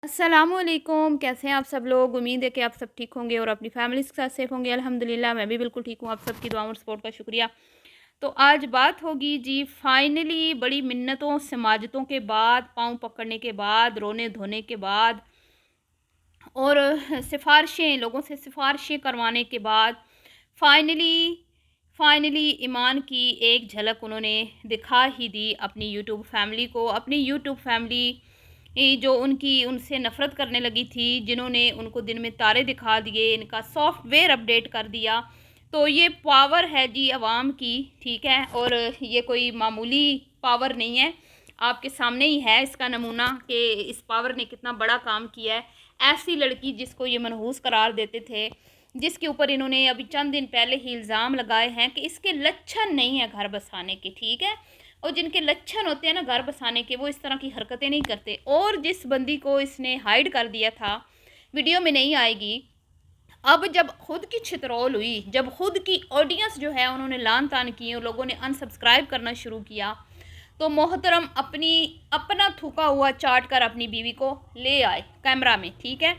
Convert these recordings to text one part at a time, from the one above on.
अस्सलामुअलैकुम। कैसे हैं आप सब लोग? उम्मीद है कि आप सब ठीक होंगे और अपनी फैमिलीज़ के साथ सेफ़ होंगे। अल्हम्दुलिल्लाह मैं भी बिल्कुल ठीक हूँ। आप सबकी दुआओं और सपोर्ट का शुक्रिया। तो आज बात होगी जी, फाइनली बड़ी मिन्नतों समाजतों के बाद, पाँव पकड़ने के बाद, रोने-धोने के बाद और सिफ़ारिशें लोगों से सिफ़ारिशें करवाने के बाद फाइनली फाइनली ईमान की एक झलक उन्होंने दिखा ही दी अपनी यूट्यूब फैमिली को। अपनी यूट्यूब फैमिली जो उनकी उनसे नफ़रत करने लगी थी, जिन्होंने उनको दिन में तारे दिखा दिए, इनका सॉफ्टवेयर अपडेट कर दिया। तो ये पावर है जी अवाम की, ठीक है? और ये कोई मामूली पावर नहीं है, आपके सामने ही है इसका नमूना कि इस पावर ने कितना बड़ा काम किया है। ऐसी लड़की जिसको ये मनहूस करार देते थे, जिसके ऊपर इन्होंने अभी चंद दिन पहले ही इल्ज़ाम लगाए हैं कि इसके लक्षण नहीं है घर बसाने के, ठीक है? और जिनके लक्षण होते हैं ना घर बसाने के, वो इस तरह की हरकतें नहीं करते। और जिस बंदी को इसने हाइड कर दिया था, वीडियो में नहीं आएगी, अब जब खुद की छितरौल हुई, जब खुद की ऑडियंस जो है उन्होंने लान तान किए और लोगों ने अनसब्सक्राइब करना शुरू किया, तो मोहतरम अपना थूका हुआ चाट कर अपनी बीवी को ले आए कैमरा में, ठीक है?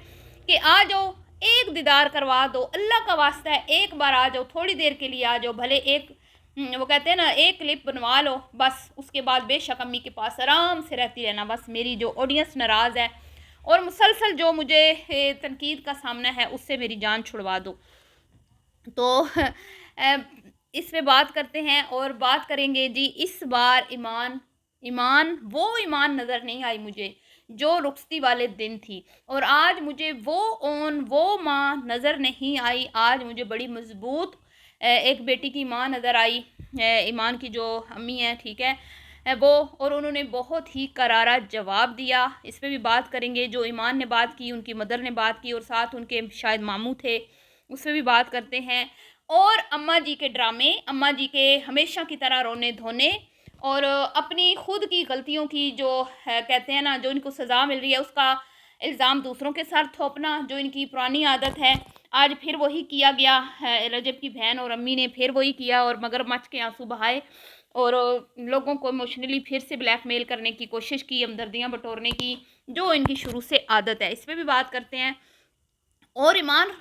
कि आ जाओ, एक दीदार करवा दो, अल्लाह का वास्ता है, एक बार आ जाओ, थोड़ी देर के लिए आ जाओ, भले एक वो कहते हैं ना, एक क्लिप बनवा लो बस, उसके बाद बेशक अम्मी के पास आराम से रहती रहना। बस मेरी जो ऑडियंस नाराज़ है और मुसलसल जो मुझे तनकीद का सामना है, उससे मेरी जान छुड़वा दो। तो इस पे बात करते हैं और बात करेंगे जी। इस बार ईमान ईमान वो ईमान नज़र नहीं आई मुझे जो रुखसती वाले दिन थी, और आज मुझे वो माँ नज़र नहीं आई। आज मुझे बड़ी मजबूत एक बेटी की माँ नज़र आई, ईमान की जो अम्मी है, ठीक है? वो, और उन्होंने बहुत ही करारा जवाब दिया। इस पे भी बात करेंगे। जो ईमान ने बात की, उनकी मदर ने बात की और साथ उनके शायद मामू थे, उस पर भी बात करते हैं। और अम्मा जी के ड्रामे, अम्मा जी के हमेशा की तरह रोने धोने और अपनी खुद की गलतियों की जो है, कहते हैं ना, जो इनको सज़ा मिल रही है उसका इल्ज़ाम दूसरों के सर थोपना, जो इनकी पुरानी आदत है, आज फिर वही किया गया है। रजब की बहन और अम्मी ने फिर वही किया और मगरमच्छ के आंसू बहाए और लोगों को इमोशनली फिर से ब्लैकमेल करने की कोशिश की, हमदर्दियाँ बटोरने की, जो इनकी शुरू से आदत है। इस पर भी बात करते हैं। और ईमान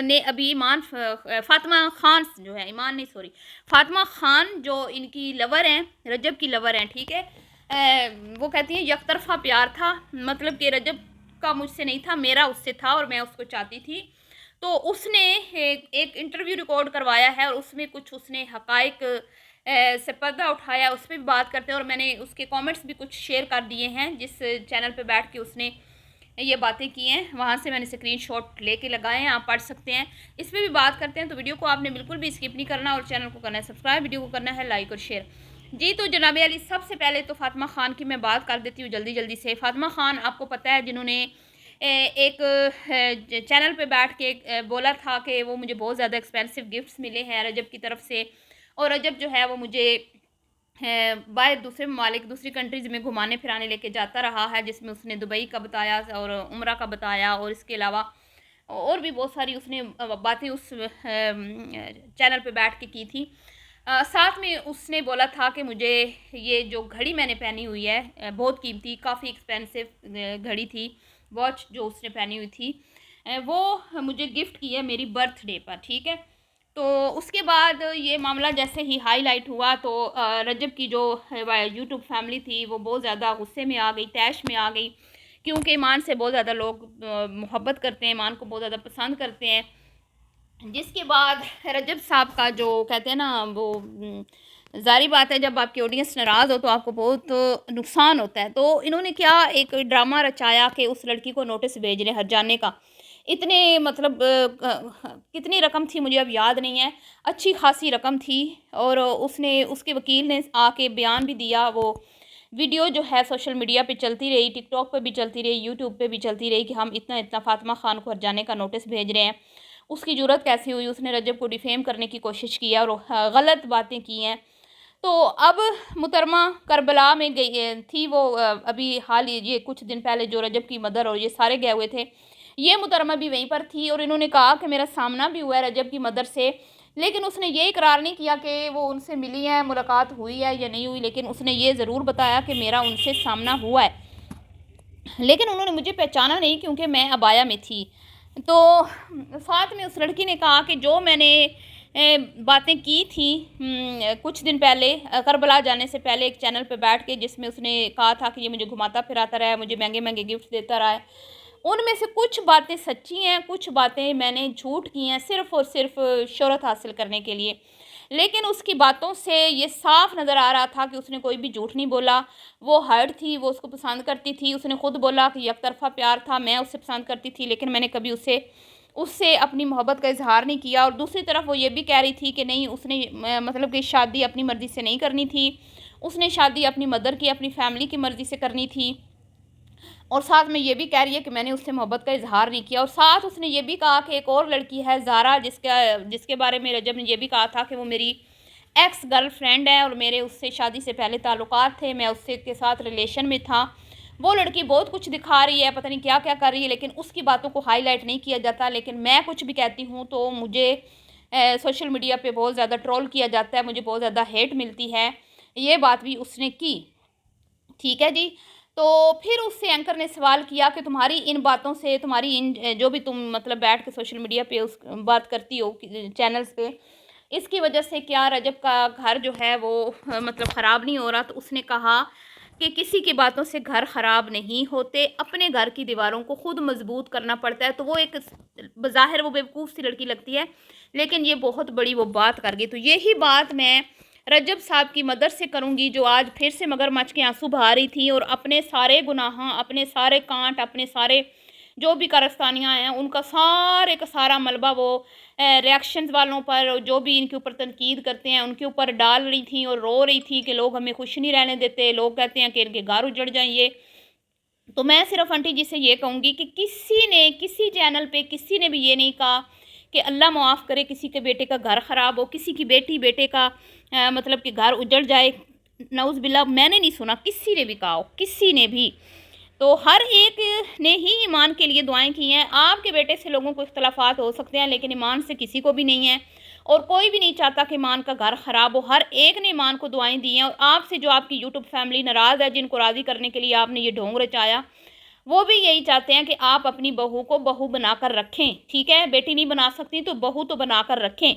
ने अभी फ़ातिमा खान जो है, ईमान नहीं सॉरी, फ़ातिमा खान जो इनकी लवर हैं, रजब की लवर हैं, ठीक है? वो कहती हैं यकतरफ़ा प्यार था, मतलब कि रजब का मुझसे नहीं था, मेरा उससे था और मैं उसको चाहती थी। तो उसने एक इंटरव्यू रिकॉर्ड करवाया है और उसमें कुछ उसने हक़ाइक़ से पर्दा उठाया। उस पर भी बात करते हैं और मैंने उसके कमेंट्स भी कुछ शेयर कर दिए हैं, जिस चैनल पे बैठ के उसने ये बातें की हैं, वहाँ से मैंने स्क्रीनशॉट लेके लगाए हैं, आप पढ़ सकते हैं। इस पर भी बात करते हैं। तो वीडियो को आपने बिल्कुल भी स्किप नहीं करना और चैनल को करना है सब्सक्राइब, वीडियो को करना है लाइक और शेयर। जी, तो जनाब अली, सबसे पहले तो फ़ातिमा खान की मैं बात कर देती हूँ जल्दी जल्दी से। फ़ातिमा खान आपको पता है, जिन्होंने एक चैनल पे बैठ के बोला था कि वो मुझे बहुत ज़्यादा एक्सपेंसिव गिफ्ट्स मिले हैं रजब की तरफ से, और रजब जो है वो मुझे बाहर दूसरे ममालिक, दूसरी कंट्रीज़ में घुमाने फिराने लेके जाता रहा है, जिसमें उसने दुबई का बताया और उम्रा का बताया, और इसके अलावा और भी बहुत सारी उसने बातें उस चैनल पे बैठ के की थी। साथ में उसने बोला था कि मुझे ये जो घड़ी मैंने पहनी हुई है, बहुत कीमती, काफ़ी एक्सपेंसिव घड़ी थी, वॉच जो उसने पहनी हुई थी, वो मुझे गिफ्ट की है मेरी बर्थडे पर, ठीक है? तो उसके बाद ये मामला जैसे ही हाईलाइट हुआ, तो रजब की जो यूट्यूब फैमिली थी वो बहुत ज़्यादा गुस्से में आ गई, तैश में आ गई, क्योंकि ईमान से बहुत ज़्यादा लोग मोहब्बत करते हैं, ईमान को बहुत ज़्यादा पसंद करते हैं। जिसके बाद रजब साहब का जो कहते हैं ना, वो ज़ाहिर बात है, जब आपकी ऑडियंस नाराज़ हो तो आपको बहुत नुकसान होता है। तो इन्होंने क्या एक ड्रामा रचाया कि उस लड़की को नोटिस भेज रहे हर जाने का। इतने मतलब कितनी रकम थी मुझे अब याद नहीं है, अच्छी खासी रकम थी। और उसने, उसके वकील ने आके बयान भी दिया। वो वीडियो जो है सोशल मीडिया पे चलती रही, टिकटॉक पे भी चलती रही, यूट्यूब पे भी चलती रही कि हम इतना इतना फ़ातिमा खान को हर जाने का नोटिस भेज रहे हैं। उसकी जुर्रत कैसी हुई, उसने रजब को डिफेम करने की कोशिश की है और गलत बातें की हैं। तो अब मुहतरमा करबला में गई थी वो, अभी हाल ये कुछ दिन पहले जो रजब की मदर और ये सारे गए हुए थे, ये मुहतरमा भी वहीं पर थी और इन्होंने कहा कि मेरा सामना भी हुआ है रजब की मदर से, लेकिन उसने ये इकरार नहीं किया कि वो उनसे मिली है, मुलाकात हुई है या नहीं हुई, लेकिन उसने ये ज़रूर बताया कि मेरा उनसे सामना हुआ है। लेकिन उन्होंने मुझे पहचाना नहीं क्योंकि मैं अबाया में थी। तो साथ में उस लड़की ने कहा कि जो मैंने बातें की थी कुछ दिन पहले करबला जाने से पहले एक चैनल पे बैठ के, जिसमें उसने कहा था कि ये मुझे घुमाता फिराता रहा है, मुझे महंगे महंगे गिफ्ट देता रहा है, उनमें से कुछ बातें सच्ची हैं, कुछ बातें मैंने झूठ की हैं सिर्फ़ और सिर्फ शोहरत हासिल करने के लिए। लेकिन उसकी बातों से ये साफ नज़र आ रहा था कि उसने कोई भी झूठ नहीं बोला। वो हर्ट थी, वो उसको पसंद करती थी। उसने खुद बोला कि एकतरफ़ा प्यार था, मैं उससे पसंद करती थी, लेकिन मैंने कभी उससे उससे अपनी मोहब्बत का इज़हार नहीं किया। और दूसरी तरफ वो ये भी कह रही थी कि नहीं, उसने मतलब कि शादी अपनी मर्ज़ी से नहीं करनी थी, उसने शादी अपनी मदर की, अपनी फैमिली की मर्ज़ी से करनी थी। और साथ में ये भी कह रही है कि मैंने उससे मोहब्बत का इज़हार नहीं किया। और साथ उसने ये भी कहा कि एक और लड़की है ज़ारा, जिसके बारे में रजब ने ये भी कहा था कि वो मेरी एक्स गर्लफ्रेंड है और मेरे उससे शादी से पहले ताल्लुकात थे, मैं उससे के साथ रिलेशन में था। वो लड़की बहुत कुछ दिखा रही है, पता नहीं क्या क्या कर रही है, लेकिन उसकी बातों को हाईलाइट नहीं किया जाता। लेकिन मैं कुछ भी कहती हूँ तो मुझे सोशल मीडिया पे बहुत ज़्यादा ट्रोल किया जाता है, मुझे बहुत ज़्यादा हेट मिलती है। ये बात भी उसने की। ठीक है जी। तो फिर उससे एंकर ने सवाल किया कि तुम्हारी इन बातों से, तुम्हारी इन जो भी तुम मतलब बैठ के सोशल मीडिया पे उस बात करती हो चैनल्स पे, इसकी वजह से क्या रजब का घर जो है वो मतलब ख़राब नहीं हो रहा? तो उसने कहा कि किसी की बातों से घर ख़राब नहीं होते, अपने घर की दीवारों को खुद मजबूत करना पड़ता है। तो वो एक बज़ाहिर वो बेवकूफ़ सी लड़की लगती है, लेकिन ये बहुत बड़ी वो बात कर गई। तो यही बात मैं रजब साहब की मदर से करूँगी, जो आज फिर से मगरमच्छ के आंसू बहा रही थी और अपने सारे गुनाह, अपने सारे कांट, अपने सारे जो भी कारस्तानियाँ हैं, उनका सारे का सारा मलबा वो रिएक्शंस वालों पर, जो भी इनके ऊपर तनकीद करते हैं, उनके ऊपर डाल रही थी और रो रही थी कि लोग हमें खुश नहीं रहने देते, लोग कहते हैं कि इनके घर उजड़ जाएँ ये। तो मैं सिर्फ आंटी जी से ये कहूँगी कि किसी ने, किसी चैनल पे किसी ने भी ये नहीं कहा कि अल्लाह माफ़ करे किसी के बेटे का घर ख़राब हो, किसी की बेटी बेटे का मतलब कि घर उजड़ जाए, नऊज़ बिल्ला। मैंने नहीं सुना किसी ने भी कहा हो, किसी ने भी। तो हर एक ने ही ईमान के लिए दुआएं की हैं। आपके बेटे से लोगों को इख्तलाफात हो सकते हैं, लेकिन ईमान से किसी को भी नहीं है, और कोई भी नहीं चाहता कि ईमान का घर ख़राब हो। हर एक ने ईमान को दुआएं दी हैं। और आपसे जो आपकी यूट्यूब फैमिली नाराज़ है, जिनको राज़ी करने के लिए आपने ये ढोंग रचाया, वो भी यही चाहते हैं कि आप अपनी बहू को बहू बनाकर रखें। ठीक है, बेटी नहीं बना सकती तो बहू तो बनाकर रखें।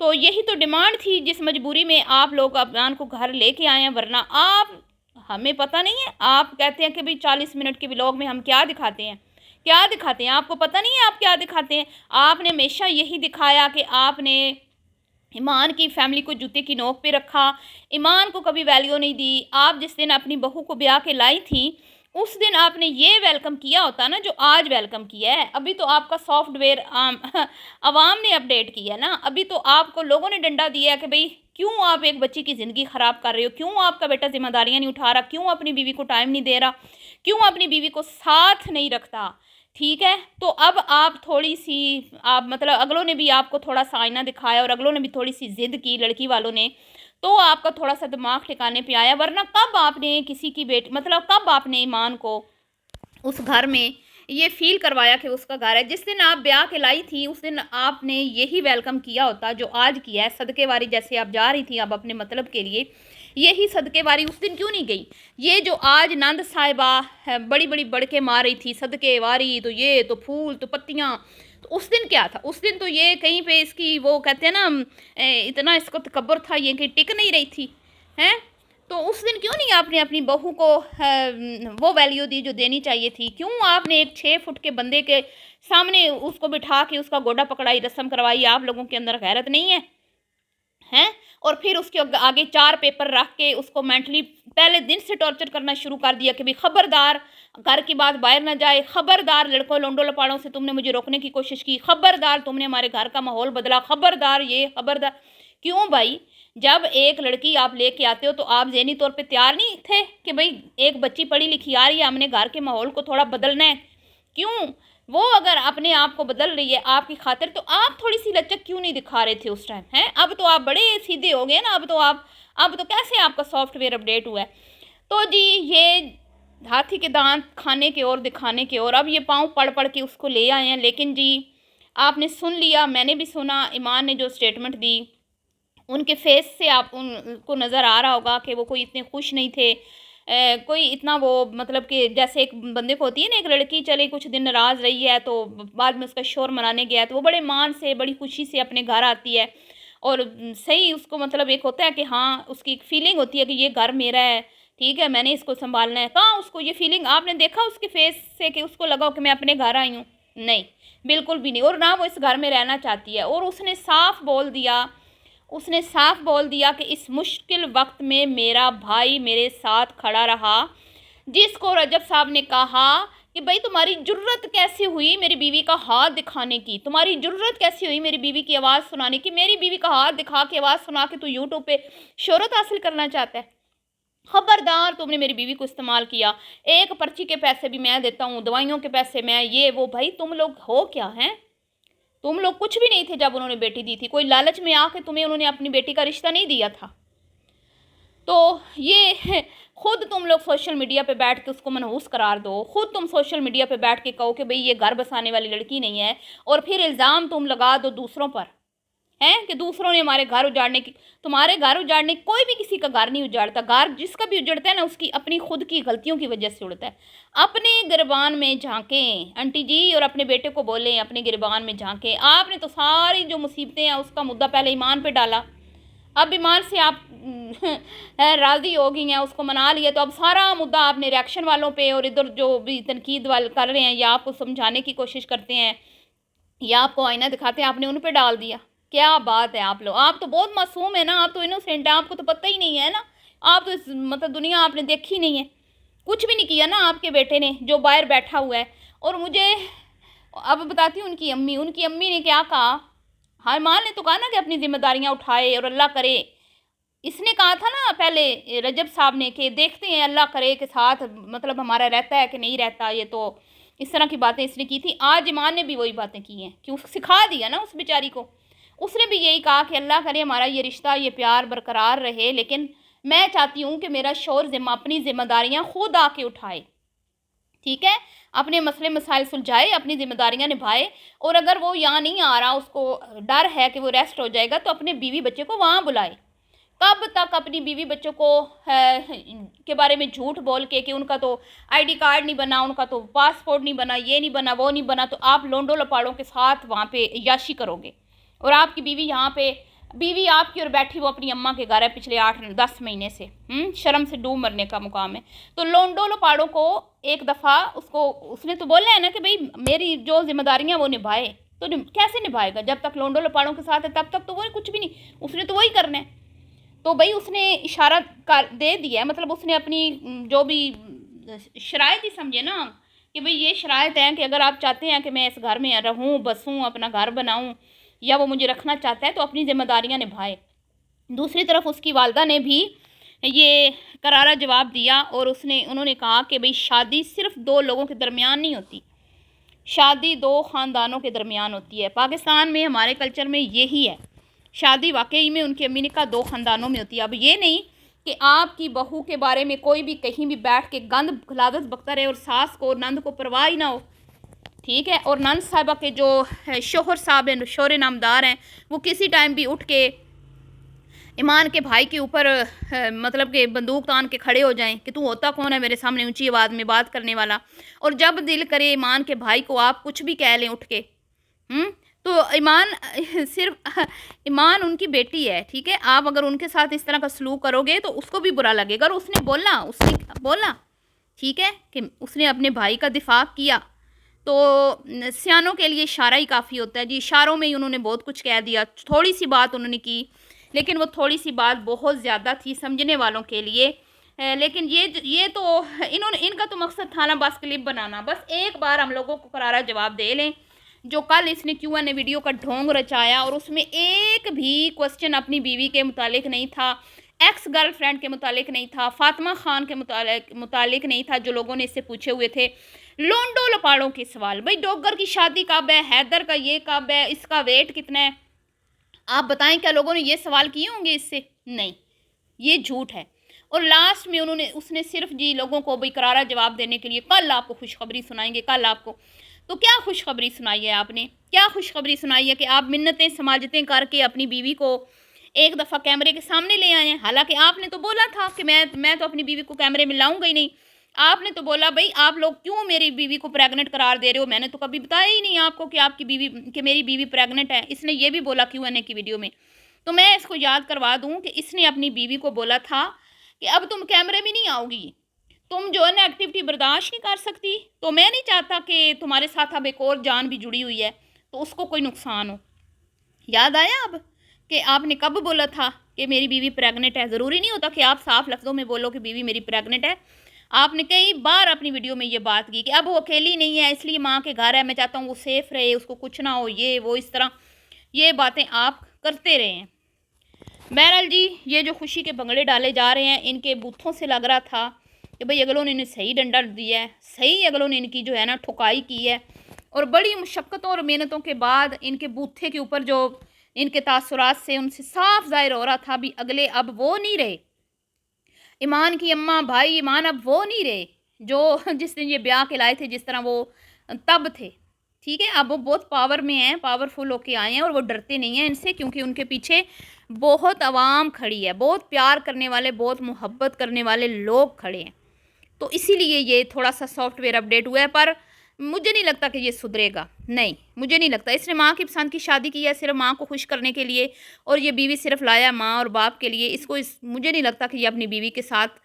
तो यही तो डिमांड थी, जिस मजबूरी में आप लोग अफगान को घर लेके आए हैं। वरना आप, हमें पता नहीं है, आप कहते हैं कि भाई 40 मिनट के व्लॉग में हम क्या दिखाते हैं, क्या दिखाते हैं, आपको पता नहीं है आप क्या दिखाते हैं। आपने हमेशा यही दिखाया कि आपने ईमान की फैमिली को जूते की नोक पे रखा, ईमान को कभी वैल्यू नहीं दी। आप जिस दिन अपनी बहू को ब्याह के लाई थी, उस दिन आपने ये वेलकम किया होता ना जो आज वेलकम किया है। अभी तो आपका सॉफ्टवेयर आवाम ने अपडेट किया है ना। अभी तो आपको लोगों ने डंडा दिया है कि भाई क्यों आप एक बच्ची की ज़िंदगी ख़राब कर रहे हो, क्यों आपका बेटा जिम्मेदारियां नहीं उठा रहा, क्यों अपनी बीवी को टाइम नहीं दे रहा, क्यों अपनी बीवी को साथ नहीं रखता। ठीक है, तो अब आप थोड़ी सी, आप मतलब अगलों ने भी आपको थोड़ा सा आईना दिखाया और अगलों ने भी थोड़ी सी ज़िद की लड़की वालों ने, तो आपका थोड़ा सा दिमाग ठिकाने पे आया। वरना कब आपने किसी की बेटी, मतलब कब आपने ईमान को उस घर में ये फील करवाया कि उसका घर है? जिस दिन आप ब्याह के लाई थी, उस दिन आपने यही वेलकम किया होता जो आज किया है। सदके वारी जैसे आप जा रही थी अब अपने मतलब के लिए, यही सदके वारी उस दिन क्यों नहीं गई? ये जो आज नंद साहिबा बड़ी बड़ी बड़के मार रही थी, सदके वारी तो ये तो फूल तो पत्तियाँ, तो उस दिन क्या था? उस दिन तो ये कहीं पे इसकी वो कहते हैं ना इतना इसको तकब्बुर था, ये कहीं टिक नहीं रही थी, हैं? तो उस दिन क्यों नहीं आपने अपनी बहू को वो वैल्यू दी जो देनी चाहिए थी? क्यों आपने एक 6 फुट के बंदे के सामने उसको बिठा के उसका गोडा पकड़ाई रस्म करवाई? आप लोगों के अंदर गैरत नहीं है, हैं? और फिर उसके आगे 4 पेपर रख के उसको मेंटली पहले दिन से टॉर्चर करना शुरू कर दिया कि भाई खबरदार घर की बात बाहर ना जाए, खबरदार लड़कों लोंडो लपाड़ों से तुमने मुझे रोकने की कोशिश की, खबरदार तुमने हमारे घर का माहौल बदला, खबरदार ये, खबरदार। क्यों भाई? जब एक लड़की आप लेके आते हो तो आप ज़हनी तौर पे तैयार नहीं थे कि भाई एक बच्ची पढ़ी लिखी आ रही है, हमने घर के माहौल को थोड़ा बदलना है? क्यों? वो अगर अपने आप को बदल रही है आपकी खातिर, तो आप थोड़ी सी लचक क्यों नहीं दिखा रहे थे उस टाइम, हैं? अब तो आप बड़े सीधे हो गए ना। अब तो कैसे आपका सॉफ्टवेयर अपडेट हुआ है? तो जी ये हाथी के दांत खाने के और दिखाने के और, अब ये पाँव पढ़ पढ़ के उसको ले आए हैं। लेकिन जी आपने सुन लिया, मैंने भी सुना, ईमान ने जो स्टेटमेंट दी, उनके फेस से आप उनको नज़र आ रहा होगा कि वो कोई इतने खुश नहीं थे। कोई इतना वो मतलब कि जैसे एक बंदे को होती है ना, एक लड़की चले कुछ दिन नाराज़ रही है तो बाद में उसका शोर मनाने गया तो वो बड़े मान से बड़ी खुशी से अपने घर आती है, और सही उसको मतलब एक होता है कि हाँ उसकी एक फीलिंग होती है कि ये घर मेरा है, ठीक है, मैंने इसको संभालना है। कहाँ उसको ये फीलिंग आपने देखा उसके फेस से कि उसको लगा हो कि मैं अपने घर आई हूँ? नहीं, बिल्कुल भी नहीं। और ना वो इस घर में रहना चाहती है। और उसने साफ बोल दिया कि इस मुश्किल वक्त में मेरा भाई मेरे साथ खड़ा रहा, जिसको रजब साहब ने कहा कि भाई तुम्हारी जुर्रत कैसे हुई मेरी बीवी का हाथ दिखाने की, तुम्हारी जुर्रत कैसी हुई मेरी बीवी की आवाज़ सुनाने की, मेरी बीवी का हाथ दिखा के आवाज़ सुना के तू यूट्यूब पे शोहरत हासिल करना चाहता है। खबरदार, तुमने मेरी बीवी को इस्तेमाल किया, एक पर्ची के पैसे भी मैं देता हूँ, दवाइयों के पैसे मैं, ये वो। भाई तुम लोग हो क्या हैं? तुम लोग कुछ भी नहीं थे जब उन्होंने बेटी दी थी। कोई लालच में आके तुम्हें उन्होंने अपनी बेटी का रिश्ता नहीं दिया था। तो ये खुद तुम लोग सोशल मीडिया पे बैठ के उसको मनहूस करार दो, खुद तुम सोशल मीडिया पे बैठ के कहो कि भाई ये घर बसाने वाली लड़की नहीं है, और फिर इल्ज़ाम तुम लगा दो दूसरों पर, हैं कि दूसरों ने हमारे घर उजाड़ने की। तुम्हारे घर उजाड़ने, कोई भी किसी का घर नहीं उजाड़ता। घर जिसका भी उजड़ता है ना, उसकी अपनी खुद की गलतियों की वजह से उड़ता है। अपने गिरबान में झांकें आंटी जी, और अपने बेटे को बोलें अपने गिरबान में झांकें। आपने तो सारी जो मुसीबतें हैं उसका मुद्दा पहले ईमान पे डाला, अब ईमान से आप राज़ी हो गई हैं, उसको मना लिया, तो अब सारा मुद्दा आपने रिएक्शन वालों पे और इधर जो भी तनकीद वाले कर रहे हैं या आपको समझाने की कोशिश करते हैं या आपको आईना दिखाते हैं, आपने उन पे डाल दिया। क्या बात है आप लोग, आप तो बहुत मासूम है ना, आप तो इनोसेंट है, आपको तो पता ही नहीं है ना, आप तो इस मतलब दुनिया आपने देखी नहीं है, कुछ भी नहीं किया ना आपके बेटे ने जो बाहर बैठा हुआ है। और मुझे अब बताती हूँ उनकी अम्मी ने क्या कहा। हाँ, माँ ने तो कहा ना कि अपनी जिम्मेदारियाँ उठाए और अल्लाह करे। इसने कहा था ना पहले रजब साहब ने कि देखते हैं अल्लाह करे के साथ मतलब हमारा रहता है कि नहीं रहता, ये तो इस तरह की बातें इसने की थी। आज ईमान ने भी वही बातें की हैं कि उस सिखा दिया ना उस बेचारी को। उसने भी यही कहा कि अल्लाह करे हमारा ये रिश्ता ये प्यार बरकरार रहे, लेकिन मैं चाहती हूँ कि मेरा शौहर अपनी जिम्मेदारियाँ खुद आके उठाए, ठीक है, अपने मसले मसाइल सुलझाए, अपनी जिम्मेदारियां निभाए। और अगर वो यहाँ नहीं आ रहा, उसको डर है कि वो रेस्ट हो जाएगा, तो अपने बीवी बच्चे को वहाँ बुलाए। कब तक अपनी बीवी बच्चों को के बारे में झूठ बोल के कि उनका तो आईडी कार्ड नहीं बना, उनका तो पासपोर्ट नहीं बना, ये नहीं बना, वो नहीं बना, तो आप लोंडो लपाड़ों के साथ वहाँ पे याशी करोगे। और आपकी बीवी यहाँ पे, बीवी आपकी और बैठी वो अपनी अम्मा के घर है पिछले 8-10 महीने से, शर्म से डूब मरने का मुकाम है। तो लोंडो लपाड़ों को एक दफ़ा उसने तो बोला है ना कि भाई मेरी जो जिम्मेदारियाँ वो निभाए, तो कैसे निभाएगा जब तक लोंडो लपाड़ों के साथ है, तब तक तो वो कुछ भी नहीं, उसने तो वही करना है। तो भाई उसने इशारा कर दे दिया है, मतलब उसने अपनी जो भी शराइत ही समझे ना कि भाई ये शराइत है कि अगर आप चाहते हैं कि मैं इस घर में रहूं, बसूं, अपना घर बनाऊं, या वो मुझे रखना चाहता है, तो अपनी जिम्मेदारियां निभाए। दूसरी तरफ उसकी वालदा ने भी ये करारा जवाब दिया और उन्होंने कहा कि भाई शादी सिर्फ दो लोगों के दरमियान नहीं होती, शादी दो ख़ानदानों के दरमियान होती है। पाकिस्तान में हमारे कल्चर में यही है, शादी वाकई में उनकी अम्मी ने कहा दो ख़ानदानों में होती है। अब ये नहीं कि आपकी बहू के बारे में कोई भी कहीं भी बैठ के गंद खलादत बकता रहे और सास को और नंद को परवाह ही ना हो, ठीक है। और नंद साहिबा के जो शोहर साहब हैं, शोहर नामदार हैं, वो किसी टाइम भी उठ के ईमान के भाई के ऊपर मतलब कि बंदूक तान के खड़े हो जाएं कि तू होता कौन है मेरे सामने ऊंची आवाज़ में बात करने वाला। और जब दिल करे ईमान के भाई को आप कुछ भी कह लें उठ के, तो ईमान सिर्फ ईमान उनकी बेटी है, ठीक है। आप अगर उनके साथ इस तरह का सलूक करोगे तो उसको भी बुरा लगेगा। और उसने बोला ठीक है कि उसने अपने भाई का दिफा किया, तो सियानों के लिए इशारा ही काफ़ी होता है जी। इशारों में ही उन्होंने बहुत कुछ कह दिया, थोड़ी सी बात उन्होंने की, लेकिन वो थोड़ी सी बात बहुत ज़्यादा थी समझने वालों के लिए। लेकिन ये तो इनका तो मकसद था ना बस क्लिप बनाना। बस एक बार हम लोगों को करारा जवाब दे लें। जो कल इसने Q&A वीडियो का ढोंग रचाया और उसमें एक भी क्वेश्चन अपनी बीवी के मुतालिक नहीं था, एक्स गर्लफ्रेंड के मुतालिक नहीं था, फातिमा खान के मुतालिक नहीं था, जो लोगों ने इससे पूछे हुए थे लोंडो लपाड़ों के सवाल। भाई डॉगर की शादी कब है, हैदर का ये कब है, इसका वेट कितना है, आप बताएं क्या लोगों ने ये सवाल किए होंगे इससे? नहीं, ये झूठ है। और लास्ट में उसने सिर्फ जी लोगों को भाई करारा जवाब देने के लिए कल आपको खुशखबरी सुनाएंगे, कल आपको। तो क्या खुशखबरी सुनाई है आपने, क्या खुशखबरी सुनाई है कि आप मिन्नतें समाजतें करके अपनी बीवी को एक दफ़ा कैमरे के सामने ले आए हैं, हालांकि आपने तो बोला था कि मैं तो अपनी बीवी को कैमरे में लाऊंगा ही नहीं। आपने तो बोला भाई आप लोग क्यों मेरी बीवी को प्रेग्नेंट करार दे रहे हो, मैंने तो कभी बताया ही नहीं आपको कि आपकी बीवी कि मेरी बीवी प्रेग्नेंट है। इसने ये भी बोला Q&A की वीडियो में। तो मैं इसको याद करवा दूं कि इसने अपनी बीवी को बोला था कि अब तुम कैमरे में नहीं आओगी, तुम जो है ना एक्टिविटी बर्दाश्त नहीं कर सकती, तो मैं नहीं चाहता कि तुम्हारे साथ अब एक और जान भी जुड़ी हुई है तो उसको कोई नुकसान हो। याद आया अब कि आपने कब बोला था कि मेरी बीवी प्रेग्नेंट है। ज़रूरी नहीं होता कि आप साफ लफ्ज़ों में बोलो कि बीवी मेरी प्रेग्नेंट है। आपने कई बार अपनी वीडियो में ये बात की कि अब वो अकेली नहीं है इसलिए माँ के घर है, मैं चाहता हूँ वो सेफ़ रहे, उसको कुछ ना हो, ये वो इस तरह ये बातें आप करते रहे हैं। बहरहाल जी, ये जो खुशी के भंगड़े डाले जा रहे हैं, इनके बूथों से लग रहा था कि भाई अगलों ने इन्हें सही डंडा दिया है, सही अगलों ने इनकी जो है ना ठुकाई की है। और बड़ी मुशक्क़तों और मेहनतों के बाद इनके बूथे के ऊपर जो इनके तासुरात से उनसे साफ ज़ाहिर हो रहा था भी अगले अब वो नहीं रहे। ईमान की अम्मा भाई ईमान अब वो नहीं रहे जो जिस दिन ये ब्याह के लाए थे, जिस तरह वो तब थे। ठीक है, अब वो बहुत पावर में हैं, पावरफुल होके आए हैं और वो डरते नहीं हैं इनसे, क्योंकि उनके पीछे बहुत आवाम खड़ी है, बहुत प्यार करने वाले, बहुत मोहब्बत करने वाले लोग खड़े हैं। तो इसीलिए ये थोड़ा सा सॉफ्टवेयर अपडेट हुआ है, पर मुझे नहीं लगता कि ये सुधरेगा। नहीं, मुझे नहीं लगता। इसने माँ की पसंद की शादी की है सिर्फ माँ को खुश करने के लिए, और ये बीवी सिर्फ लाया माँ और बाप के लिए। मुझे नहीं लगता कि ये अपनी बीवी के साथ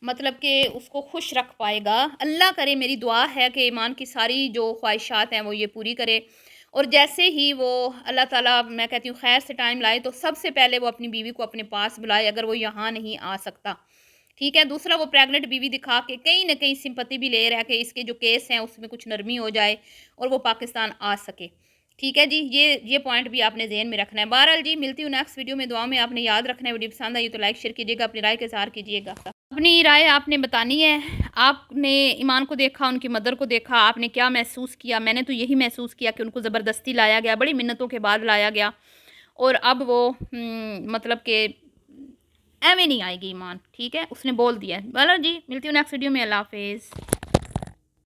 मतलब कि उसको खुश रख पाएगा। अल्लाह करे, मेरी दुआ है कि ईमान की सारी जो ख्वाहिशात हैं वो ये पूरी करे, और जैसे ही वो अल्लाह ताला मैं कहती हूँ खैर से टाइम लाए तो सबसे पहले वो अपनी बीवी को अपने पास बुलाए, अगर वो यहाँ नहीं आ सकता। ठीक है, दूसरा वो प्रेग्नेंट बीवी दिखा के कहीं ना कहीं सिंपत्ति भी ले रहा है कि इसके जो केस हैं उसमें कुछ नरमी हो जाए और वो पाकिस्तान आ सके। ठीक है जी, ये पॉइंट भी आपने ज़हन में रखना है। बहरहाल जी, मिलती हूँ नेक्स्ट वीडियो में, दुआ में आपने याद रखना है। वीडियो पसंद आई तो लाइक शेयर कीजिएगा, अपनी राय का इज़हार कीजिएगा। अपनी राय आपने बतानी है। आपने ईमान को देखा, उनकी मदर को देखा, आपने क्या महसूस किया? मैंने तो यही महसूस किया कि उनको ज़बरदस्ती लाया गया, बड़ी मिन्नतों के बाद लाया गया, और अब वो मतलब कि एवं नहीं आएगी ईमान। ठीक है, उसने बोल दिया। बहरहाल जी, मिलती हूँ नेक्स्ट वीडियो में। अल्लाह हाफिज़।